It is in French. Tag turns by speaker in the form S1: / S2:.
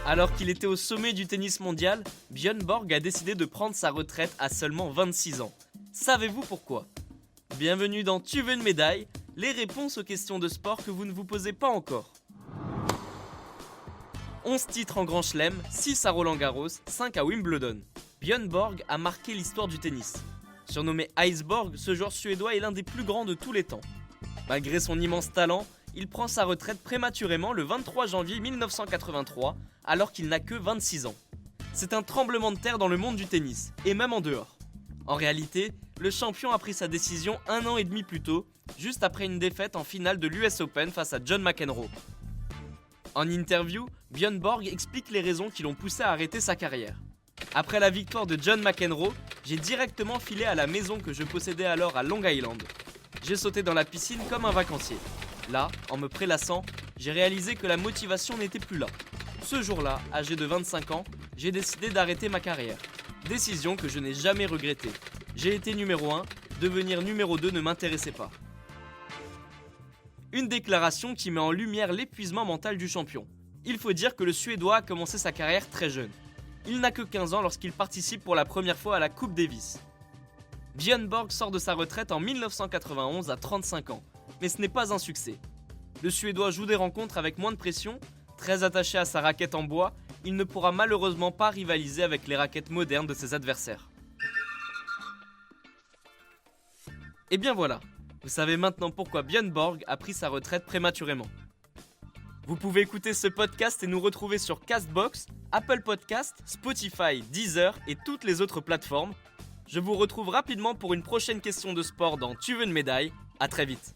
S1: Alors qu'il était au sommet du tennis mondial, Björn Borg a décidé de prendre sa retraite à seulement 26 ans. Savez-vous pourquoi ? Bienvenue dans Tu veux une médaille ? Les réponses aux questions de sport que vous ne vous posez pas encore. 11 titres en Grand Chelem, 6 à Roland-Garros, 5 à Wimbledon. Björn Borg a marqué l'histoire du tennis. Surnommé Iceborg, ce joueur suédois est l'un des plus grands de tous les temps. Malgré son immense talent, il prend sa retraite prématurément le 23 janvier 1983, alors qu'il n'a que 26 ans. C'est un tremblement de terre dans le monde du tennis, et même en dehors. En réalité, le champion a pris sa décision 1 an et demi plus tôt, juste après une défaite en finale de l'US Open face à John McEnroe. En interview, Björn Borg explique les raisons qui l'ont poussé à arrêter sa carrière. Après la victoire de John McEnroe, j'ai directement filé à la maison que je possédais alors à Long Island. J'ai sauté dans la piscine comme un vacancier. Là, en me prélassant, j'ai réalisé que la motivation n'était plus là. Ce jour-là, âgé de 25 ans, j'ai décidé d'arrêter ma carrière. Décision que je n'ai jamais regrettée. J'ai été numéro 1, devenir numéro 2 ne m'intéressait pas. Une déclaration qui met en lumière l'épuisement mental du champion. Il faut dire que le Suédois a commencé sa carrière très jeune. Il n'a que 15 ans lorsqu'il participe pour la première fois à la Coupe Davis. Björn Borg sort de sa retraite en 1991 à 35 ans, mais ce n'est pas un succès. Le Suédois joue des rencontres avec moins de pression, très attaché à sa raquette en bois, il ne pourra malheureusement pas rivaliser avec les raquettes modernes de ses adversaires. Et bien voilà, vous savez maintenant pourquoi Björn Borg a pris sa retraite prématurément. Vous pouvez écouter ce podcast et nous retrouver sur Castbox, Apple Podcast, Spotify, Deezer et toutes les autres plateformes. Je vous retrouve rapidement pour une prochaine question de sport dans Tu veux une médaille. À très vite.